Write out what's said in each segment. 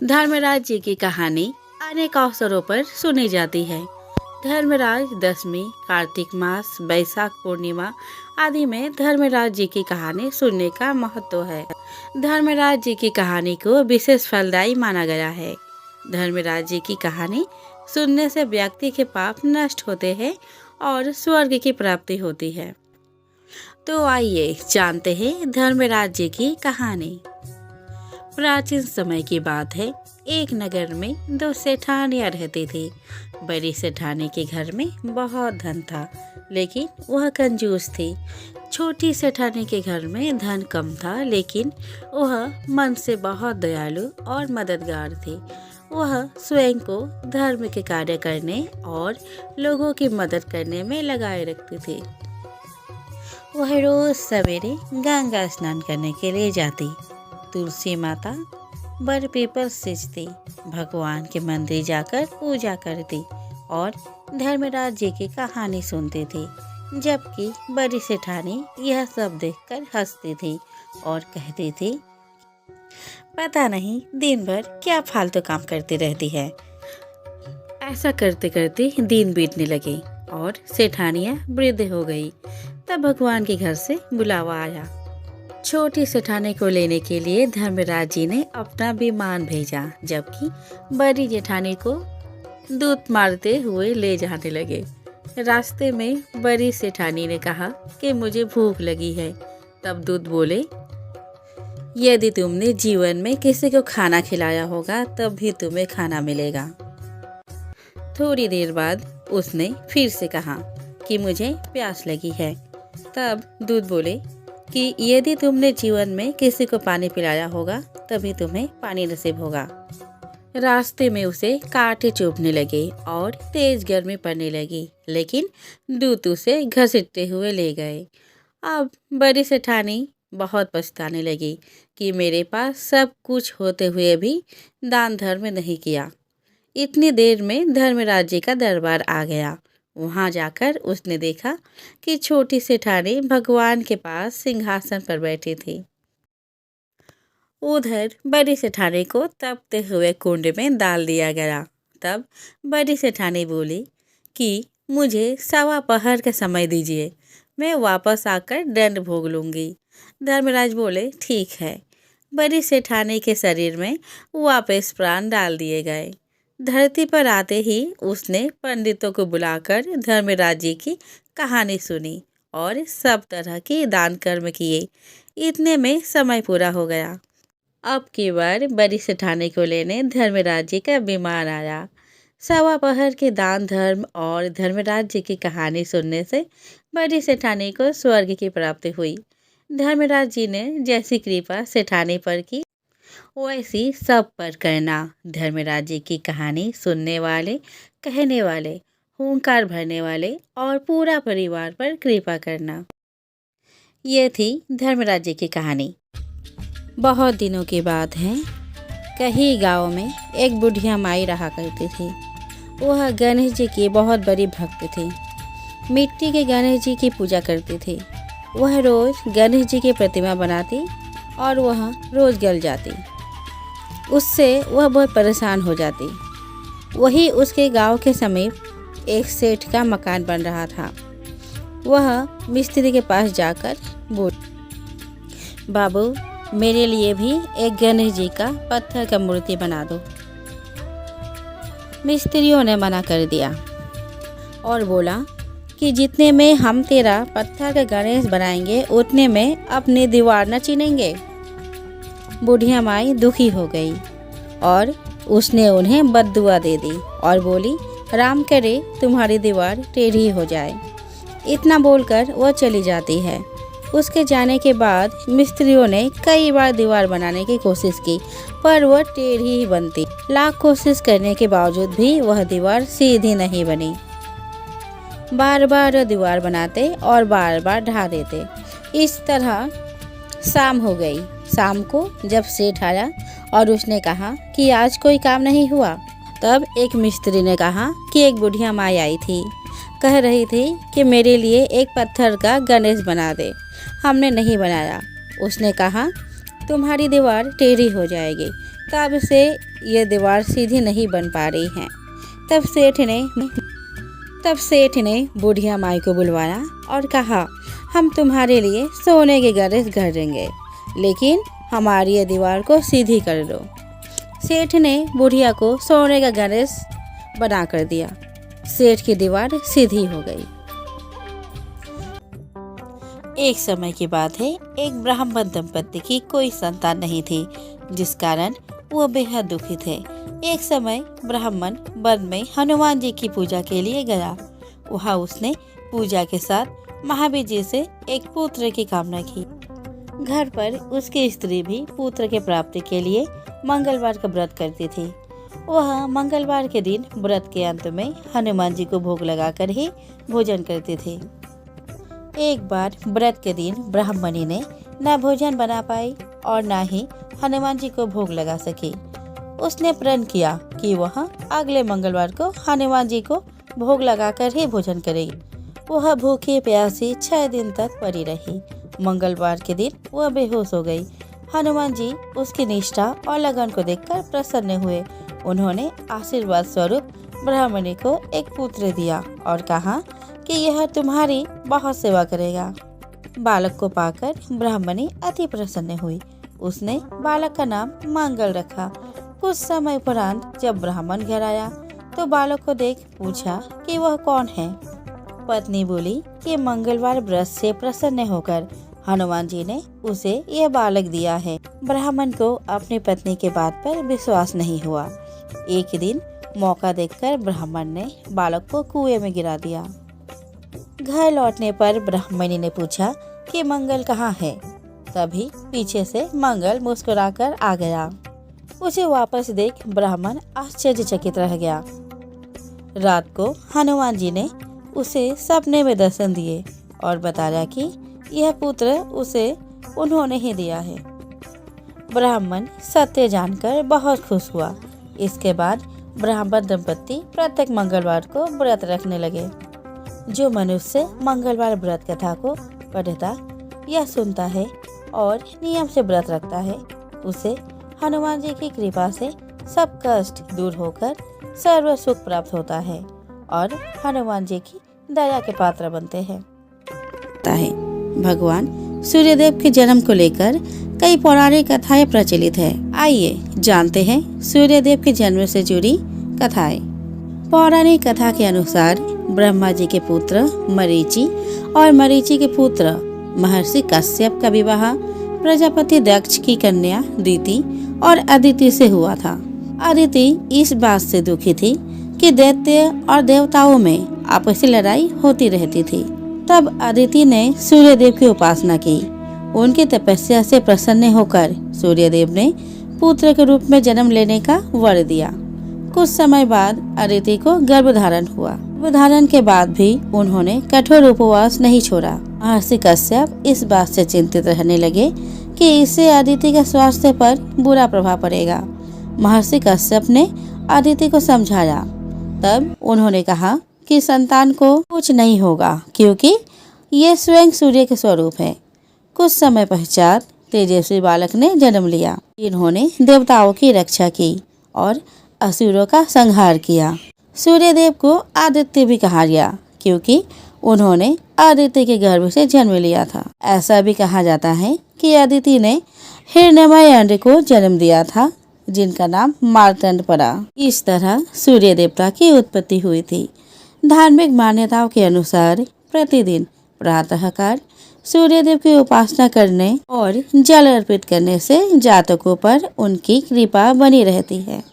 धर्मराज जी की कहानी अनेक अवसरों पर सुनी जाती है। धर्मराज दशमी, कार्तिक मास, बैसाख पूर्णिमा आदि में धर्मराज जी की कहानी सुनने का महत्व है। धर्मराज जी की कहानी को विशेष फलदायी माना गया है। धर्मराज जी की कहानी सुनने से व्यक्ति के पाप नष्ट होते हैं और स्वर्ग की प्राप्ति होती है। तो आइए जानते हैं धर्मराज जी की कहानी। प्राचीन समय की बात है। एक नगर में दो सेठानियाँ रहती थी। बड़ी सेठानी के घर में बहुत धन था, लेकिन वह कंजूस थी। छोटी सेठानी के घर में धन कम था, लेकिन वह मन से बहुत दयालु और मददगार थी। वह स्वयं को धर्म के कार्य करने और लोगों की मदद करने में लगाए रखती थी। वह रोज सवेरे गंगा स्नान करने के लिए जाती, तुलसी माता, बर पीपल सींचती, भगवान के मंदिर जाकर पूजा करती और धर्मराज जी की कहानी सुनती थी। जबकि बड़ी सेठानी यह सब देखकर हंसती थी और कहती थी, पता नहीं दिन भर क्या फालतू काम करती रहती है। ऐसा करते करते दिन बीतने लगे और सेठानियाँ वृद्ध हो गई। तब भगवान के घर से बुलावा आया। छोटी सेठानी को लेने के लिए धर्मराज जी ने अपना विमान भेजा, जबकि बड़ी जेठानी को दूत मारते हुए ले जाने लगे। रास्ते में बड़ी सेठानी ने कहा कि मुझे भूख लगी है। तब दूत बोले, यदि तुमने जीवन में किसी को खाना खिलाया होगा तब भी तुम्हें खाना मिलेगा। थोड़ी देर बाद उसने फिर से कहा कि मुझे प्यास लगी है। तब दूत बोले कि यदि तुमने जीवन में किसी को पानी पिलाया होगा तभी तुम्हें पानी नसीब होगा। रास्ते में उसे कांटे चुभने लगे और तेज गर्मी पड़ने लगी, लेकिन दूत उसे घसीटते हुए ले गए। अब बड़ी सेठानी बहुत पछताने लगी कि मेरे पास सब कुछ होते हुए भी दान धर्म नहीं किया। इतनी देर में धर्मराज जी का दरबार आ गया। वहां जाकर उसने देखा कि छोटी सेठानी भगवान के पास सिंहासन पर बैठी थी। उधर बड़ी सेठानी को तपते हुए कुंड में डाल दिया गया। तब बड़ी सेठानी बोली कि मुझे 1:15 का समय दीजिए, मैं वापस आकर दंड भोग लूंगी। धर्मराज बोले, ठीक है। बड़ी सेठानी के शरीर में वापस प्राण डाल दिए गए। धरती पर आते ही उसने पंडितों को बुलाकर धर्मराज जी की कहानी सुनी और सब तरह की दान कर्म किए। इतने में समय पूरा हो गया। अब की बार बड़ी सेठानी को लेने धर्मराज जी का विमान आया। 1:15 के दान धर्म और धर्मराज जी की कहानी सुनने से बड़ी सेठानी को स्वर्ग की प्राप्ति हुई। धर्मराज जी ने जैसी कृपा सेठानी पर की वैसी सब पर करना। धर्मराज जी की कहानी सुनने वाले, कहने वाले, हुंकार भरने वाले और पूरा परिवार पर कृपा करना। ये थी धर्मराज जी की कहानी। बहुत दिनों की बात है। कहीं गांव में एक बुढ़िया माई रहा करती थी। वह गणेश जी की बहुत बड़ी भक्त थी। मिट्टी के गणेश जी की पूजा करती थी। वह रोज गणेश जी की प्रतिमा बनाती और वह रोज गल जाती। उससे वह बहुत परेशान हो जाती। वही उसके गांव के समीप एक सेठ का मकान बन रहा था। वह मिस्त्री के पास जाकर बोली, बाबू मेरे लिए भी एक गणेश जी का पत्थर का मूर्ति बना दो। मिस्त्रियों ने मना कर दिया और बोला कि जितने में हम तेरा पत्थर का गणेश बनाएंगे उतने में अपनी दीवार न चीनेंगे। बुढ़िया माई दुखी हो गई और उसने उन्हें बद्दुआ दे दी और बोली, राम करे तुम्हारी दीवार टेढ़ी हो जाए। इतना बोलकर वह चली जाती है। उसके जाने के बाद मिस्त्रियों ने कई बार दीवार बनाने की कोशिश की, पर वह टेढ़ी ही बनती। लाख कोशिश करने के बावजूद भी वह दीवार सीधी नहीं बनी। बार बार दीवार बनाते और बार बार ढा देते। इस तरह शाम हो गई। शाम को जब सेठ आया और उसने कहा कि आज कोई काम नहीं हुआ, तब एक मिस्त्री ने कहा कि एक बुढ़िया माई आई थी, कह रही थी कि मेरे लिए एक पत्थर का गणेश बना दे। हमने नहीं बनाया। उसने कहा तुम्हारी दीवार टेढ़ी हो जाएगी। तब से ये दीवार सीधी नहीं बन पा रही है। तब सेठ ने बुढ़िया माई को बुलवाया और कहा, हम तुम्हारे लिए सोने के गरज घर देंगे, लेकिन हमारी ये दीवार को सीधी कर दो। सेठ ने बुढ़िया को सोने का गरज बना कर दिया। सेठ की दीवार सीधी हो गई। एक समय की बात है, एक ब्राह्मण दंपत्ति की कोई संतान नहीं थी, जिस कारण वो बेहद दुखी थे। एक समय ब्राह्मण वन में हनुमान जी की पूजा के लिए गया। वहाँ उसने पूजा के साथ महावीर जी से एक पुत्र की कामना की। घर पर उसकी स्त्री भी पुत्र के प्राप्ति के लिए मंगलवार का व्रत करती थी। वह मंगलवार के दिन व्रत के अंत में हनुमान जी को भोग लगाकर ही भोजन करती थी। एक बार व्रत के दिन ब्राह्मणी ने न भोजन बना पाई और न ही हनुमान जी को भोग लगा सकी। उसने प्रण किया कि वह अगले मंगलवार को हनुमान जी को भोग लगाकर ही भोजन करेगी। वह भूखी प्यासी 6 दिन तक पड़ी रही। मंगलवार के दिन वह बेहोश हो गई। हनुमान जी उसकी निष्ठा और लगन को देखकर प्रसन्न हुए। उन्होंने आशीर्वाद स्वरूप ब्राह्मणी को एक पुत्र दिया और कहा कि यह तुम्हारी बहुत सेवा करेगा। बालक को पाकर ब्राह्मणी अति प्रसन्न हुई। उसने बालक का नाम मंगल रखा। कुछ समय उपरांत जब ब्राह्मण घर आया तो बालक को देख पूछा कि वह कौन है। पत्नी बोली कि मंगलवार व्रत से प्रसन्न होकर हनुमान जी ने उसे यह बालक दिया है। ब्राह्मण को अपनी पत्नी के बात पर विश्वास नहीं हुआ। एक दिन मौका देखकर ब्राह्मण ने बालक को कुएं में गिरा दिया। घर लौटने पर ब्राह्मणी ने पूछा कि मंगल कहाँ है। तभी पीछे से मंगल मुस्कुराकर आ गया। उसे वापस देख ब्राह्मण आश्चर्यचकित रह गया। रात को हनुमान जी ने उसे सपने में दर्शन दिए और बताया कि यह पुत्र उसे उन्होंने ही दिया है। ब्राह्मण सत्य जानकर बहुत खुश हुआ। इसके बाद ब्राह्मण दंपत्ति प्रत्येक मंगलवार को व्रत रखने लगे। जो मनुष्य मंगलवार व्रत कथा को पढ़ता या सुनता है और नियम से व्रत रखता है, उसे हनुमान जी की कृपा से सब कष्ट दूर होकर सर्व सुख प्राप्त होता है और हनुमान जी की दया के पात्र बनते हैं। भगवान सूर्यदेव के जन्म को लेकर कई पौराणिक कथाएं प्रचलित है। आइए जानते हैं सूर्यदेव के जन्म से जुड़ी कथाएं। पौराणिक कथा के अनुसार ब्रह्मा जी के पुत्र मरीचि और मरीचि के पुत्र महर्षि कश्यप का विवाह प्रजापति दक्ष की कन्या दिति और अदिति से हुआ था। अदिति इस बात से दुखी थी कि दैत्य और देवताओं में आपसी लड़ाई होती रहती थी। तब अदिति ने सूर्यदेव की उपासना की। उनकी तपस्या से प्रसन्न होकर सूर्यदेव ने पुत्र के रूप में जन्म लेने का वर दिया। कुछ समय बाद अदिति को गर्भधारण हुआ। गर्भधारण के बाद भी उन्होंने कठोर उपवास नहीं छोड़ा। महर्षि कश्यप इस बात से चिंतित रहने लगे कि इससे अदिति के स्वास्थ्य पर बुरा प्रभाव पड़ेगा। महर्षि कश्यप ने अदिति को समझाया। तब उन्होंने कहा कि संतान को कुछ नहीं होगा, क्योंकि ये स्वयं सूर्य के स्वरूप है। कुछ समय पश्चात तेजस्वी बालक ने जन्म लिया। इन्होंने देवताओं की रक्षा की और असुरों का संहार किया। सूर्यदेव को आदित्य भी कहा गया, क्योंकि उन्होंने आदित्य के गर्भ से जन्म लिया था। ऐसा भी कहा जाता है कि अदिति ने हिरण्मय अंड को जन्म दिया था, जिनका नाम मार्तंड पड़ा। इस तरह सूर्य देवता की उत्पत्ति हुई थी। धार्मिक मान्यताओं के अनुसार प्रतिदिन प्रातःकाल सूर्यदेव की उपासना करने और जल अर्पित करने से जातकों पर उनकी कृपा बनी रहती है।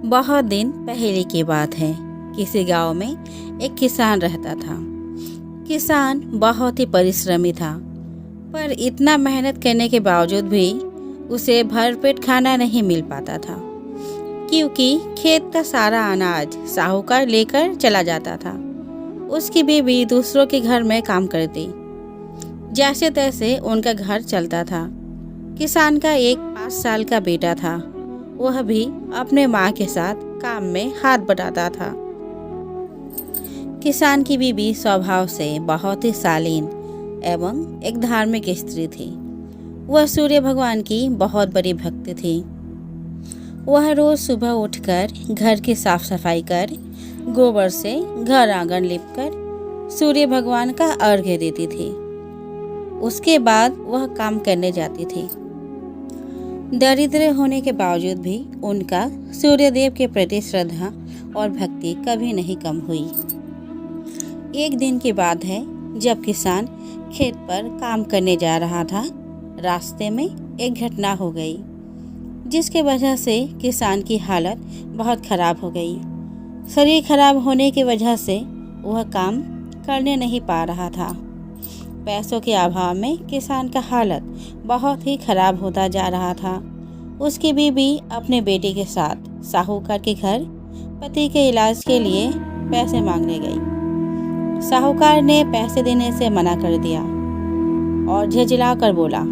बहुत दिन पहले की बात है। किसी गांव में एक किसान रहता था। किसान बहुत ही परिश्रमी था, पर इतना मेहनत करने के बावजूद भी उसे भरपेट खाना नहीं मिल पाता था, क्योंकि खेत का सारा अनाज साहूकार लेकर चला जाता था। उसकी बीवी दूसरों के घर में काम करती, जैसे तैसे उनका घर चलता था। किसान का एक 5 साल का बेटा था। वह भी अपने माँ के साथ काम में हाथ बटाता था। किसान की बीवी स्वभाव से बहुत ही शालीन एवं एक धार्मिक स्त्री थी। वह सूर्य भगवान की बहुत बड़ी भक्त थी। वह रोज सुबह उठकर घर की साफ सफाई कर, गोबर से घर आंगन लिपकर सूर्य भगवान का अर्घ्य देती थी। उसके बाद वह काम करने जाती थी। दरिद्र होने के बावजूद भी उनका सूर्यदेव के प्रति श्रद्धा और भक्ति कभी नहीं कम हुई। एक दिन की बात है, जब किसान खेत पर काम करने जा रहा था, रास्ते में एक घटना हो गई जिसके वजह से किसान की हालत बहुत खराब हो गई। शरीर खराब होने की वजह से वह काम करने नहीं पा रहा था। पैसों के अभाव में किसान का हालत बहुत ही खराब होता जा रहा था। उसकी बीवी अपने बेटे के साथ साहूकार के घर पति के इलाज के लिए पैसे मांगने गई। साहूकार ने पैसे देने से मना कर दिया और झिझलाकर बोला,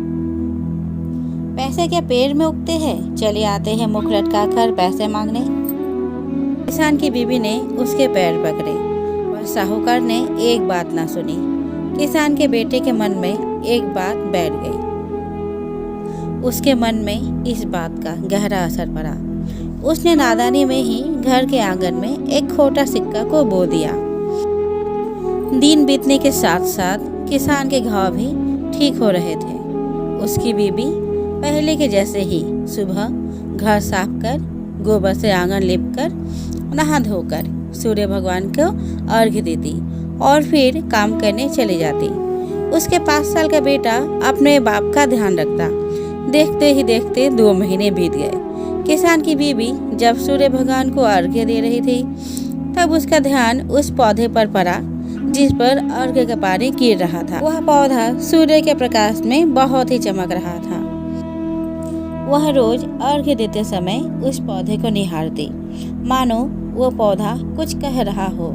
पैसे क्या पेड़ में उगते हैं? चले आते हैं मुख लटका कर पैसे मांगने। किसान की बीवी ने उसके पैर पकड़े और साहूकार ने एक बात ना सुनी। किसान के बेटे के मन में एक बात बैठ गई। उसके मन में इस बात का गहरा असर पड़ा। उसने नादानी में ही घर के आंगन में एक खोटा सिक्का को बो दिया। दिन बीतने के साथ साथ किसान के घाव भी ठीक हो रहे थे। उसकी बीवी पहले के जैसे ही सुबह घर साफ कर, गोबर से आंगन लिपकर, नहा धोकर सूर्य भगवान को अर्घ्य देती और फिर काम करने चली जाती। उसके 5 साल का बेटा अपने बाप का ध्यान रखता। देखते ही देखते 2 महीने बीत गए। किसान की बीवी जब सूर्य भगवान को अर्घ्य दे रही थी, तब उसका ध्यान उस पौधे पर पड़ा जिस पर अर्घ्य का पानी गिर रहा था। वह पौधा सूर्य के प्रकाश में बहुत ही चमक रहा था। वह रोज अर्घ्य देते समय उस पौधे को निहारती, मानो वो पौधा कुछ कह रहा हो।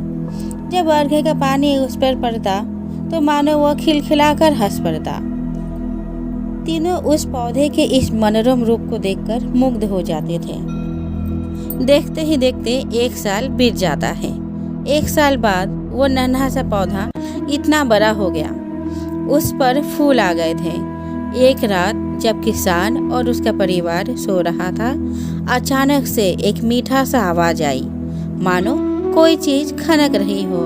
जब अर्घ्य का पानी उस पर पड़ता तो मानो वह खिलखिलाकर हंस पड़ता। तीनों उस पौधे के इस मनोरम रूप को देखकर मुग्ध हो जाते थे। देखते ही देखते 1 साल बीत जाता है। 1 साल बाद वो नन्हा सा पौधा इतना बड़ा हो गया। उस पर फूल आ गए थे। एक रात जब किसान और उसका परिवार सो रहा था, अचानक से एक मीठा सा आवाज आई, मानो कोई चीज खनक रही हो।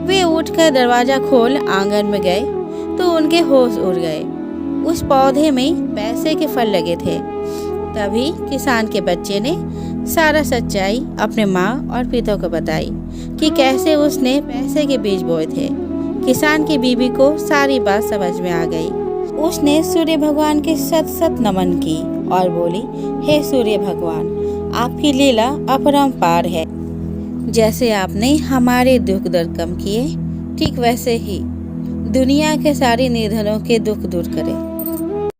वे उठकर दरवाजा खोल आंगन में गए तो उनके होश उड़ गए। उस पौधे में पैसे के फल लगे थे। तभी किसान के बच्चे ने सारा सच्चाई अपने माँ और पिता को बताई कि कैसे उसने पैसे के बीज बोए थे। किसान की बीवी को सारी बात समझ में आ गई। उसने सूर्य भगवान के सत नमन की और बोली, हे सूर्य भगवान, आपकी लीला अपरंपार है। जैसे आपने हमारे दुख दर्द कम किए, ठीक वैसे ही दुनिया के सारे निर्धनों के दुख दूर करें।